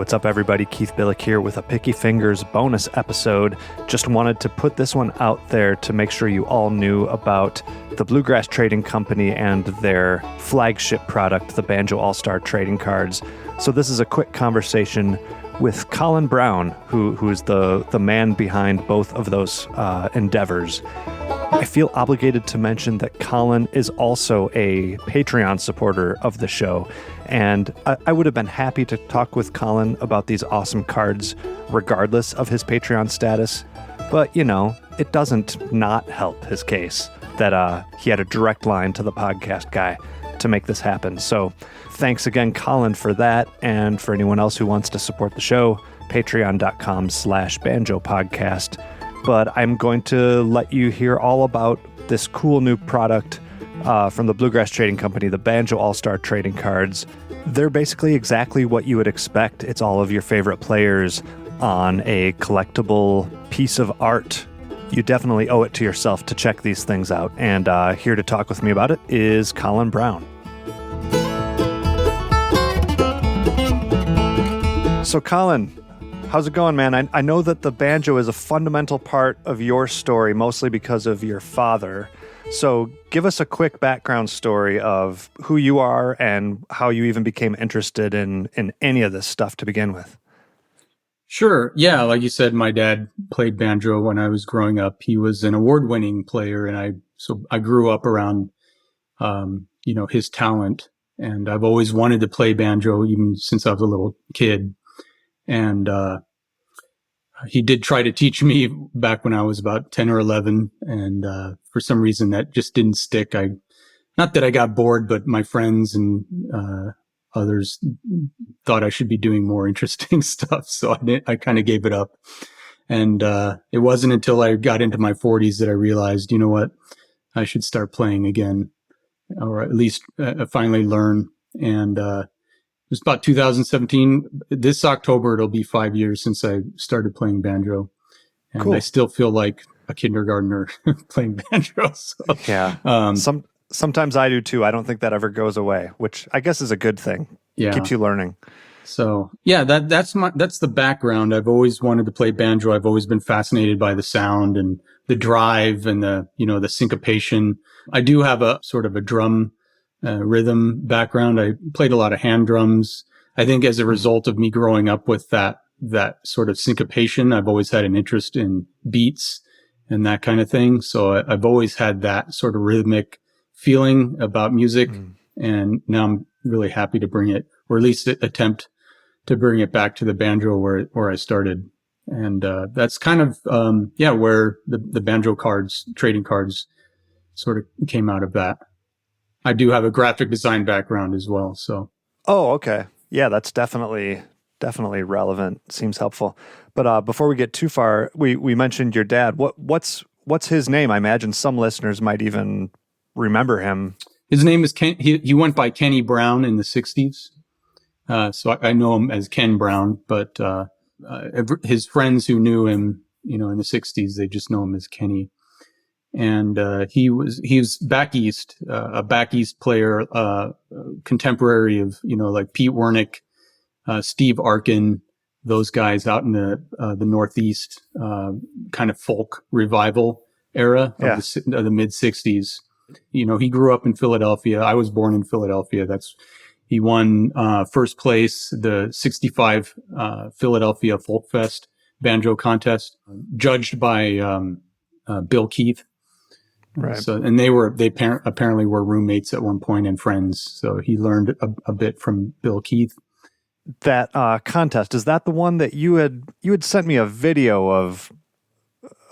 what's up, everybody? Keith Billick here with a Picky Fingers bonus episode. Just wanted to put this one out there to make sure you all knew about the Bluegrass Trading Company and their flagship product, the Banjo All-Star Trading Cards. So this is a quick conversation with Colyn Brown, who is the man behind both of those endeavors. I feel obligated to mention that Colyn is also a Patreon supporter of the show, and I would have been happy to talk with Colyn about these awesome cards regardless of his Patreon status, but, you know, it doesn't not help his case that he had a direct line to the podcast guy to make this happen. So thanks again, Colyn, for that, and for anyone else who wants to support the show, patreon.com/banjopodcast. But I'm going to let you hear all about this cool new product from the Bluegrass Trading Company, the Banjo All-Star Trading Cards. They're basically exactly what you would expect. It's all of your favorite players on a collectible piece of art. You definitely owe it to yourself to check these things out. And here to talk with me about it is Colyn Brown. So Colyn, how's it going, man? I know that the banjo is a fundamental part of your story, mostly because of your father. So give us a quick background story of who you are and how you even became interested in any of this stuff to begin with. Sure. Yeah, like you said, my dad played banjo when I was growing up. He was an award-winning player, and I grew up around, his talent. And I've always wanted to play banjo, even since I was a little kid. And he did try to teach me back when I was about 10 or 11. And for some reason, that just didn't stick. Not that I got bored, but my friends and others thought I should be doing more interesting stuff. So I kind of gave it up. And it wasn't until I got into my 40s that I realized, you know what, I should start playing again, or at least finally learn. And it was about 2017. This October, it'll be 5 years since I started playing banjo. And cool. I still feel like a kindergartner playing banjo. So, yeah. Sometimes I do too. I don't think that ever goes away, which I guess is a good thing. Yeah. Keeps you learning. So yeah, that's the background. I've always wanted to play banjo. I've always been fascinated by the sound and the drive and the syncopation. I do have a sort of a drum rhythm background. I played a lot of hand drums. I think as a result of me growing up with that sort of syncopation, I've always had an interest in beats and that kind of thing. So I've always had that sort of rhythmic feeling about music. And now I'm really happy to bring it, or at least attempt to bring it back to the banjo where I started. And that's kind of where the banjo cards, trading cards, sort of came out of that. I do have a graphic design background as well. So. Oh, okay. Yeah, that's definitely relevant. Seems helpful. But before we get too far, we mentioned your dad. What's his name? I imagine some listeners might even remember him. His name is Ken. He went by Kenny Brown in the 60s. So I know him as Ken Brown, but his friends who knew him, in the 60s, they just know him as Kenny. And he was back east, a back east player, contemporary of like Pete Wernick, Steve Arkin, those guys out in the Northeast, kind of folk revival era of the mid 60s. He grew up in Philadelphia. I was born in Philadelphia. He won first place the 65 Philadelphia Folk Fest banjo contest, judged by Bill Keith. Right. So, and they apparently were roommates at one point and friends. So he learned a bit from Bill Keith. That contest, is that the one that you had sent me a video of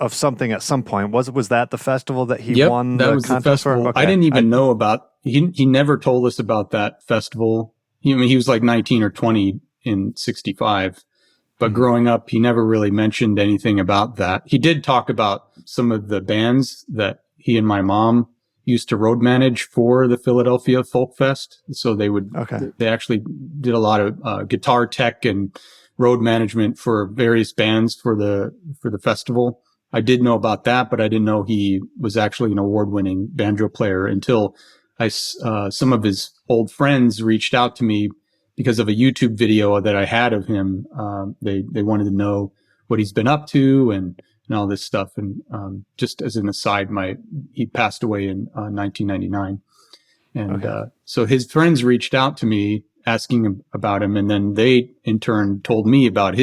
something at some point? Was that the festival that he won? That was the festival. Okay. I didn't even know about. He never told us about that festival. He was like 19 or 20 in 65, but growing up, he never really mentioned anything about that. He did talk about some of the bands that he and my mom used to road manage for the Philadelphia Folk Fest. So they actually did a lot of guitar tech and road management for various bands for the festival. I did know about that, but I didn't know he was actually an award-winning banjo player until some of his old friends reached out to me because of a YouTube video that I had of him. They wanted to know what he's been up to and all this stuff. And just as an aside, he passed away in 1999. And so his friends reached out to me asking him about him. And then they in turn told me about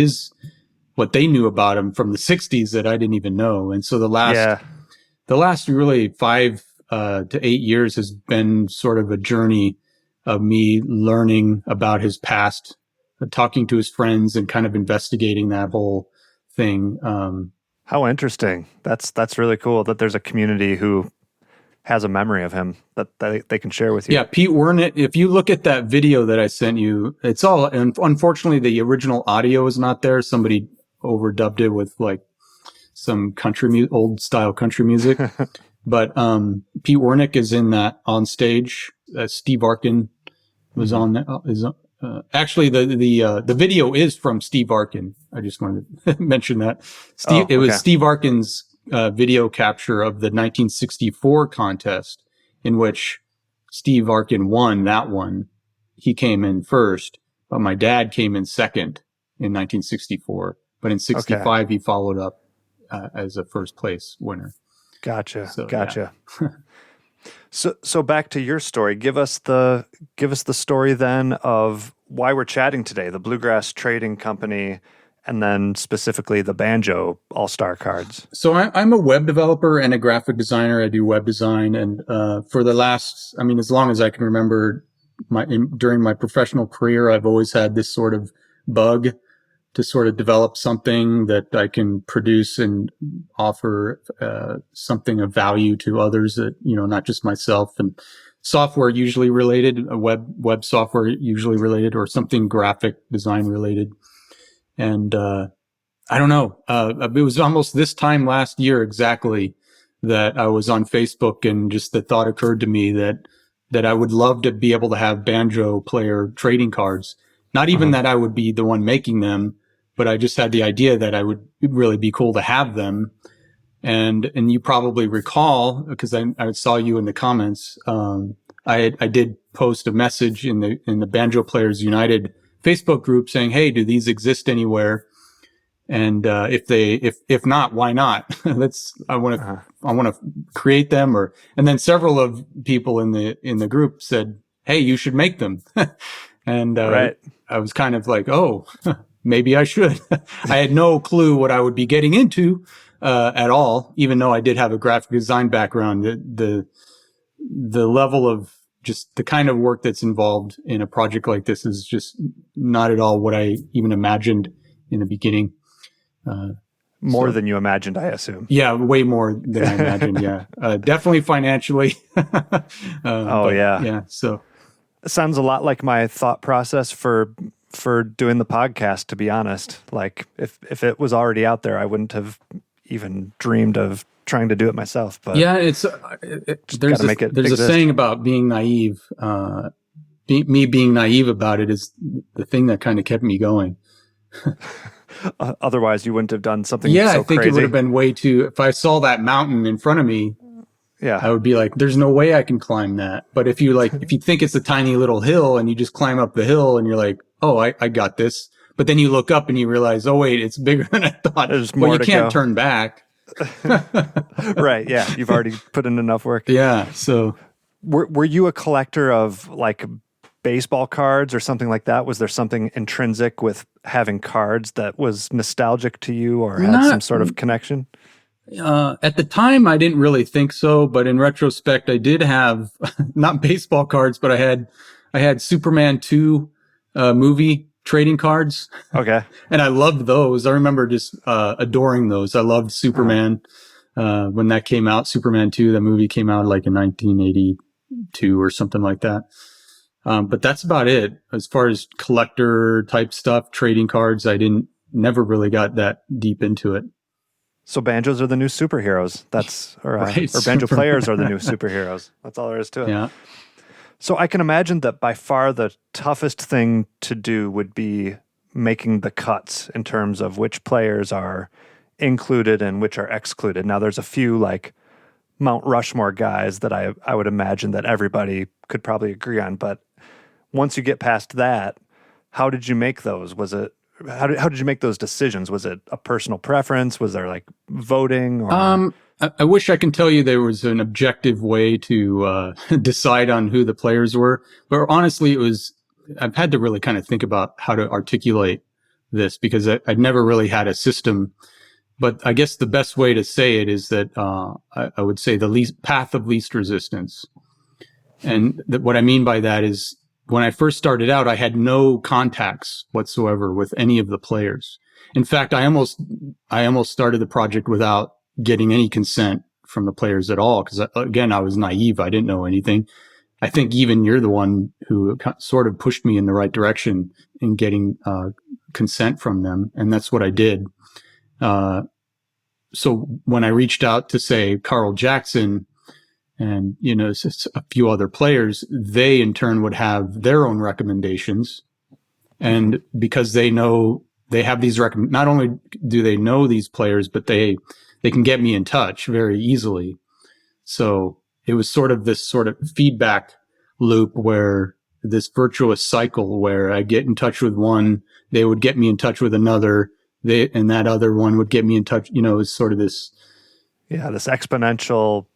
what they knew about him from the 60s that I didn't even know. And so the last really 5 to 8 years has been sort of a journey of me learning about his past, talking to his friends and kind of investigating that whole thing. How interesting. That's really cool that there's a community who has a memory of him that they can share with you. Yeah, Pete Wernick, if you look at that video that I sent you, it's all, and unfortunately the original audio is not there. Somebody overdubbed it with like some old style country music. But Pete Wernick is in that on stage. Steve Arkin was on that. Actually, the video is from Steve Arkin. I just wanted to mention that. It was Steve Arkin's video capture of the 1964 contest in which Steve Arkin won that one. He came in first, but my dad came in second in 1964. But in 65, he followed up as a first place winner. Gotcha. Yeah. So back to your story. Give us the story then of why we're chatting today, the Bluegrass Trading Company, and then specifically the Banjo All-Star Cards. So I'm a web developer and a graphic designer. I do web design, and for the last, as long as I can remember, during my professional career, I've always had this sort of bug to sort of develop something that I can produce and offer something of value to others that, not just myself, and software usually related, web software usually related, or something graphic design related. And I don't know, it was almost this time last year exactly that I was on Facebook, and just the thought occurred to me that I would love to be able to have banjo player trading cards. Not even that I would be the one making them, but I just had the idea that it'd really be cool to have them. And you probably recall, because I saw you in the comments, I did post a message in the Banjo Players United Facebook group saying, "Hey, do these exist anywhere? And if not, why not? I want to create them." And then several of people in the group said, "Hey, you should make them." And right. I was kind of like, "Oh, maybe I should." I had no clue what I would be getting into at all, even though I did have a graphic design background. The level of just the kind of work that's involved in a project like this is just not at all what I even imagined in the beginning. More than you imagined, I assume. Yeah, way more than I imagined. Yeah, definitely financially. Yeah. So it sounds a lot like my thought process for doing the podcast, to be honest. Like if it was already out there, I wouldn't have even dreamed of trying to do it myself. But yeah, there's a saying about being naive. Me being naive about it is the thing that kind of kept me going. Otherwise, you wouldn't have done something. Yeah, so I think crazy. It would have been way too. If I saw that mountain in front of me, I would be like, "There's no way I can climb that." But if you think it's a tiny little hill and you just climb up the hill and you're like, "Oh, I got this," but then you look up and you realize, "Oh wait, it's bigger than I thought." There's more. Well, you can't turn back. Right. Yeah. You've already put in enough work. Yeah. So were you a collector of like baseball cards or something like that? Was there something intrinsic with having cards that was nostalgic to you or had some sort of connection? At the time, I didn't really think so, but in retrospect, I did have not baseball cards, but I had Superman 2 movie trading cards. Okay. And I loved those. I remember just adoring those. I loved Superman when that came out. Superman 2, that movie came out like in 1982 or something like that. But that's about it. As far as collector type stuff, trading cards, I never really got that deep into it. So banjos are the new superheroes. Or banjo players are the new superheroes. That's all there is to it. Yeah. So I can imagine that by far the toughest thing to do would be making the cuts in terms of which players are included and which are excluded. Now, there's a few like Mount Rushmore guys that I would imagine that everybody could probably agree on. But once you get past that, How did you make those? How did you make those decisions? Was it a personal preference? Was there like voting or? I wish I can tell you there was an objective way to decide on who the players were, but honestly, I've had to really kind of think about how to articulate this because I'd never really had a system. But I guess the best way to say it is that I would say the path of least resistance. And what I mean by that is when I first started out, I had no contacts whatsoever with any of the players. In fact, I almost started the project without getting any consent from the players at all. Because again, I was naive. I didn't know anything. I think even you're the one who sort of pushed me in the right direction in getting consent from them. And that's what I did. So when I reached out to say Carl Jackson and, a few other players, they in turn would have their own recommendations. And because they have these not only do they know these players, but they can get me in touch very easily. So it was sort of this sort of feedback loop where this virtuous cycle where I get in touch with one, they would get me in touch with another, and that other one would get me in touch. It's sort of this. Yeah, this exponential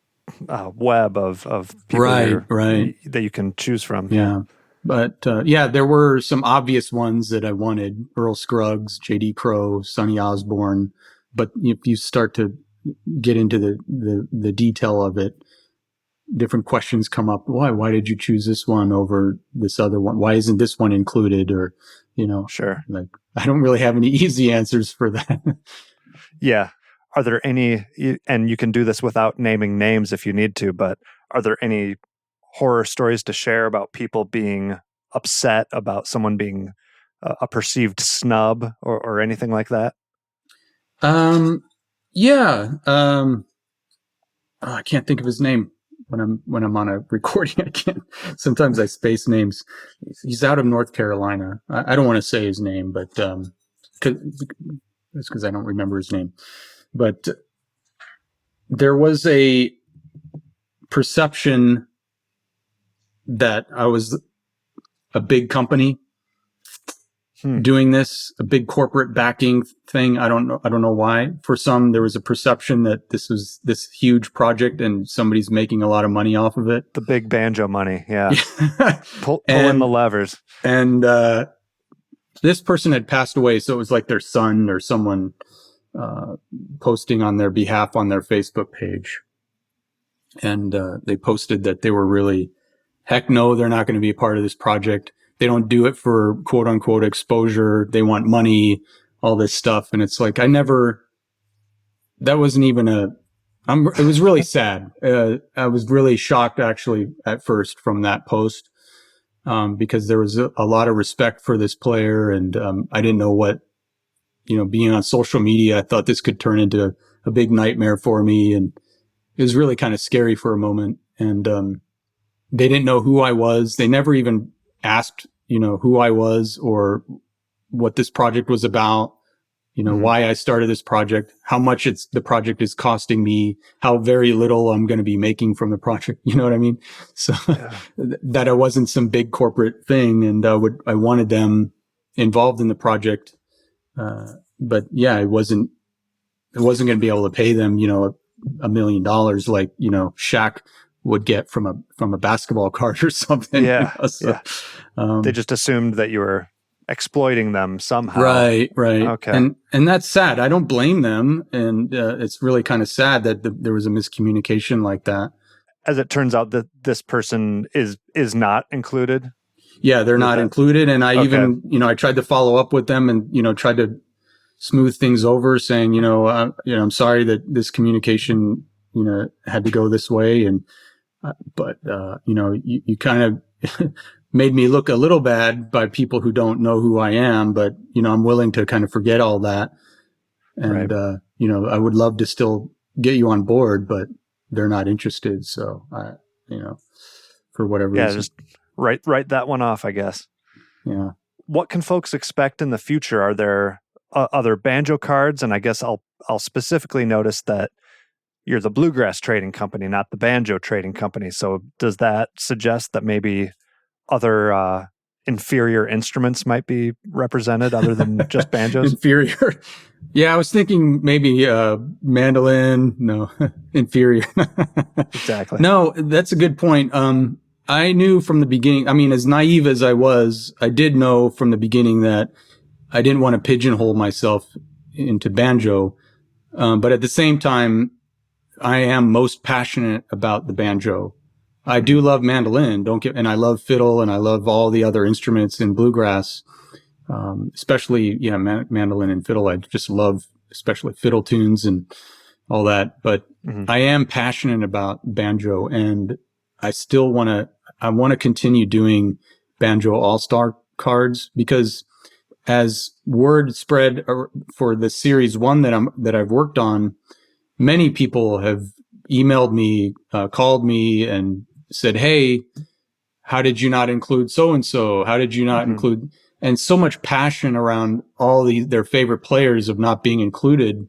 web of people that you can choose from. Yeah. But there were some obvious ones that I wanted: Earl Scruggs, J.D. Crowe, Sonny Osborne. But if you start to get into the detail of it, different questions come up. Why did you choose this one over this other one? Why isn't this one included? Or, sure. Like, I don't really have any easy answers for that. Yeah. Are there any, and you can do this without naming names if you need to, but are there any horror stories to share about people being upset about someone being a perceived snub or anything like that? Yeah. I can't think of his name when I'm on a recording. I can't. Sometimes I space names. He's out of North Carolina. I don't want to say his name, but it's because I don't remember his name. But there was a perception that I was a big company doing this, a big corporate backing thing. I don't know why. For some, there was a perception that this was this huge project and somebody's making a lot of money off of it. The big banjo money. Yeah. Pulling the levers. And this person had passed away. So it was like their son or someone posting on their behalf on their Facebook page. And they posted that they were really, heck no, they're not going to be a part of this project. They don't do it for quote unquote exposure. They want money, all this stuff. And it's like, that wasn't even it was really sad. I was really shocked actually at first from that post, because there was a lot of respect for this player. And, I didn't know what, being on social media, I thought this could turn into a big nightmare for me. And it was really kind of scary for a moment. And, they didn't know who I was. They never even asked, who I was or what this project was about, why I started this project, how much the project is costing me, how very little I'm going to be making from the project. You know what I mean? So that I wasn't some big corporate thing, and I wanted them involved in the project. But yeah, it wasn't going to be able to pay them, $1 million like, Shaq would get from a basketball card or something. Yeah. They just assumed that you were exploiting them somehow. Right. Okay. And that's sad. I don't blame them. And it's really kind of sad that there was a miscommunication like that. As it turns out, that this person is not included. Yeah, they're not included. And I even, I tried to follow up with them and, tried to smooth things over, saying, I'm sorry that this communication, had to go this way. And, but you kind of made me look a little bad by people who don't know who I am, but, I'm willing to kind of forget all that. And, I would love to still get you on board, but they're not interested. So for whatever reason. Just write that one off, I guess. Yeah. What can folks expect in the future? Are there other banjo cards? And I guess I'll specifically notice that you're the Bluegrass Trading Company, not the Banjo Trading Company. So does that suggest that maybe other inferior instruments might be represented other than just banjos? Inferior. Yeah, I was thinking maybe mandolin. No, inferior. Exactly. No, that's a good point. I knew from the beginning, I mean, as naive as I was, I did know from the beginning that I didn't want to pigeonhole myself into banjo. But at the same time, I am most passionate about the banjo. I do love mandolin, and I love fiddle, and I love all the other instruments in bluegrass, especially, mandolin and fiddle. I just love, especially fiddle tunes and all that. But I am passionate about banjo, and I still want to continue doing Banjo All-Star cards, because as word spread for the series one that I've worked on, many people have emailed me, called me, and said, "Hey, how did you not include so and so? How did you not include?" And so much passion around all their favorite players of not being included.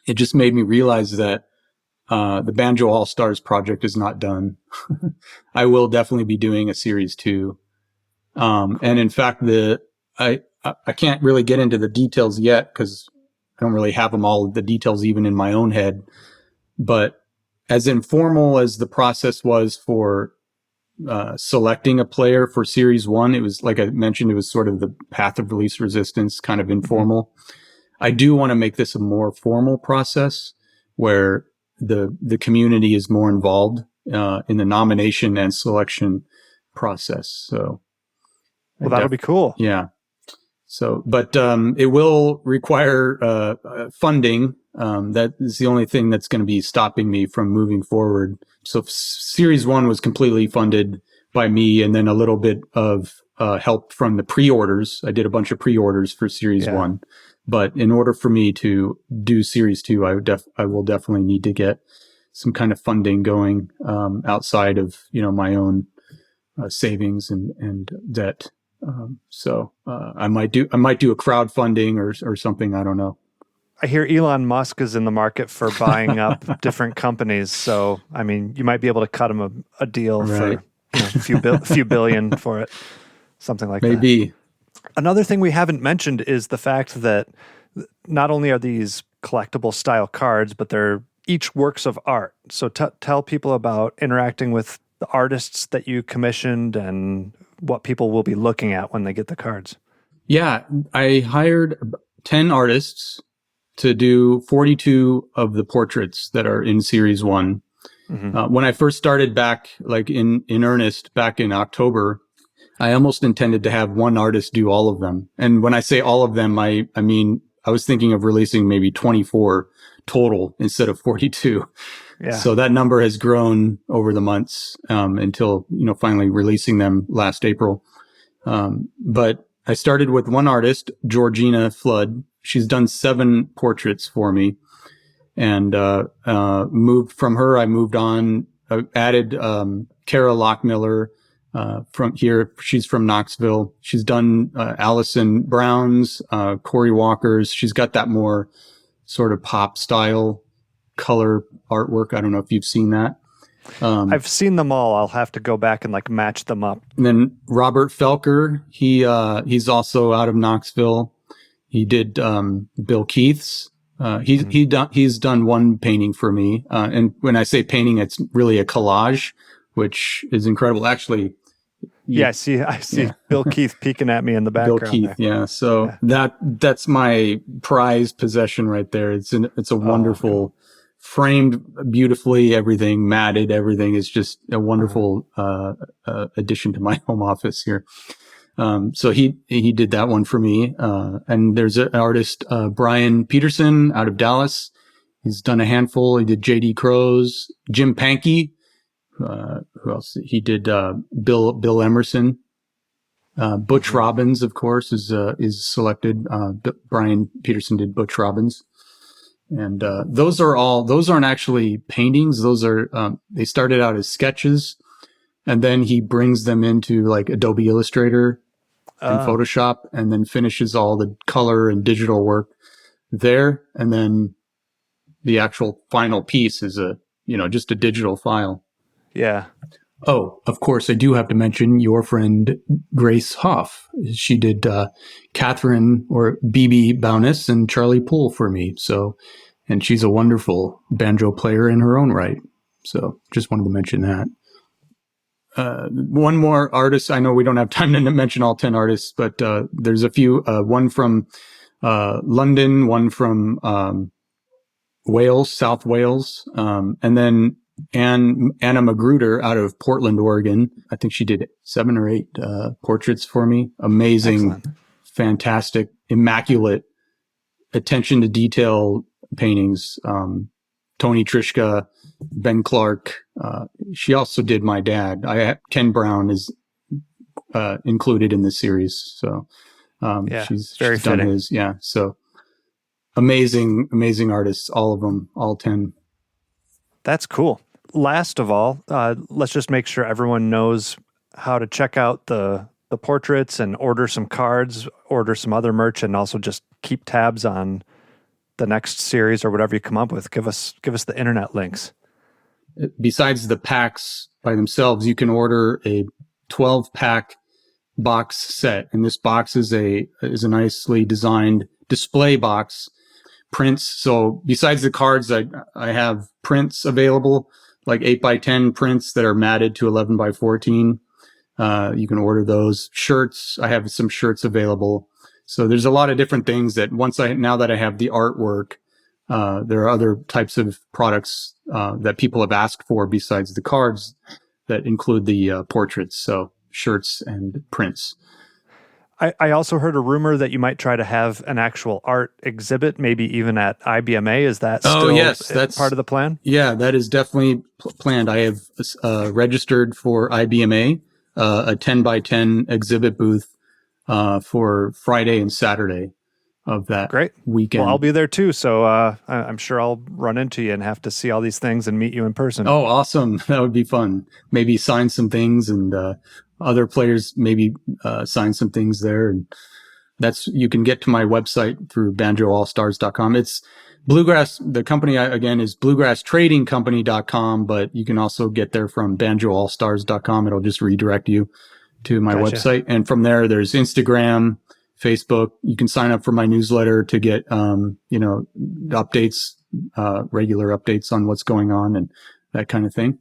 It just made me realize that the Banjo All Stars project is not done. I will definitely be doing a series 2. Cool. And in fact, I can't really get into the details yet, because I don't really have them all, the details even in my own head. But as informal as the process was for selecting a player for series 1, it was, like I mentioned, it was sort of the path of least resistance, kind of informal. I do want to make this a more formal process where the community is more involved in the nomination and selection process. So, well, that'll be cool. Yeah. So, but it will require funding. That is the only thing that's going to be stopping me from moving forward. So, Series 1 was completely funded by me, and then a little bit of help from the pre-orders. I did a bunch of pre-orders for Series 1. But in order for me to do Series 2, I will definitely need to get some kind of funding going outside of my own savings and debt. So I might do a crowdfunding or something. I don't know. I hear Elon Musk is in the market for buying up different companies. So, I mean, you might be able to cut him a deal for a few billion for it, something like that. Maybe. Another thing we haven't mentioned is the fact that not only are these collectible style cards, but they're each works of art. So tell people about interacting with the artists that you commissioned and what people will be looking at when they get the cards. Yeah, I hired 10 artists to do 42 of the portraits that are in Series 1. When I first started back, like in earnest, back in October, I almost intended to have one artist do all of them. And when I say all of them, I mean, I was thinking of releasing maybe 24 total instead of 42. Yeah. So that number has grown over the months until, finally releasing them last April. But I started with one artist, Georgina Flood. She's done 7 portraits for me. And moved from her, I moved on, added Kara Lockmiller from here. She's from Knoxville. She's done Allison Brown's, Corey Walker's. She's got that more sort of pop style color artwork. I don't know if you've seen that. I've seen them all. I'll have to go back and match them up. And then Robert Felker, he's also out of Knoxville. He did Bill Keith's. He's done one painting for me. And when I say painting, it's really a collage, which is incredible. Actually, I see Bill Keith peeking at me in the background. Bill Keith, there. Yeah. So that's my prized possession right there. It's a wonderful, framed beautifully, everything matted, everything is just a wonderful addition to my home office here. So he did that one for me. And there's an artist, Brian Peterson out of Dallas. He's done a handful. He did J.D. Crow's, Jim Pankey. Who else? He did, Bill Emerson. Butch Robbins, of course, is selected. Brian Peterson did Butch Robbins. And, those aren't actually paintings. Those are, they started out as sketches. And then he brings them into Adobe Illustrator and Photoshop, and then finishes all the color and digital work there. And then the actual final piece is just a digital file. Yeah. Oh, of course, I do have to mention your friend Grace Hoff. She did Catherine or BB Bowness and Charlie Poole for me. So, and she's a wonderful banjo player in her own right. So, just wanted to mention that. One more artist. I know we don't have time to mention all 10 artists, but there's a few. One from London, one from Wales, South Wales, and then Anna Magruder out of Portland, Oregon. I think she did 7 or 8 portraits for me. Amazing, excellent, fantastic, immaculate attention to detail paintings. Tony Trishka, Ben Clark. She also did my dad. Ken Brown is included in this series. So she's done his. Yeah. So amazing artists, all of them, all 10. That's cool. Last of all, let's just make sure everyone knows how to check out the portraits and order some cards, order some other merch, and also just keep tabs on the next series or whatever you come up with. Give us the internet links. Besides the packs by themselves, you can order a 12-pack box set, and this box is a nicely designed display box. Prints. So besides the cards, I have prints available, like 8x10 prints that are matted to 11x14. You can order those. Shirts. I have some shirts available. So there's a lot of different things that now that I have the artwork, there are other types of products that people have asked for besides the cards that include the portraits. So shirts and prints. I also heard a rumor that you might try to have an actual art exhibit, maybe even at IBMA. Is that still that's part of the plan? Yeah, that is definitely planned. I have registered for IBMA, a 10x10 exhibit booth for Friday and Saturday of that weekend. Well, I'll be there too, so I'm sure I'll run into you and have to see all these things and meet you in person. Oh, awesome. That would be fun. Maybe sign some things, and other players maybe sign some things there. And you can get to my website through banjoallstars.com. It's Bluegrass. The company again is bluegrasstradingcompany.com, but you can also get there from banjoallstars.com. It'll just redirect you to my website. And from there, there's Instagram, Facebook. You can sign up for my newsletter to get, updates, regular updates on what's going on and that kind of thing.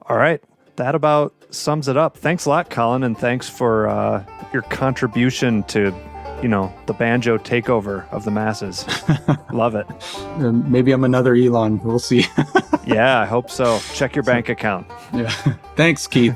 All right. That about sums it up. Thanks a lot, Colyn, and thanks for your contribution to, the banjo takeover of the masses. Love it. Maybe I'm another Elon. We'll see. Yeah, I hope so. Check your bank account. Yeah. Thanks, Keith.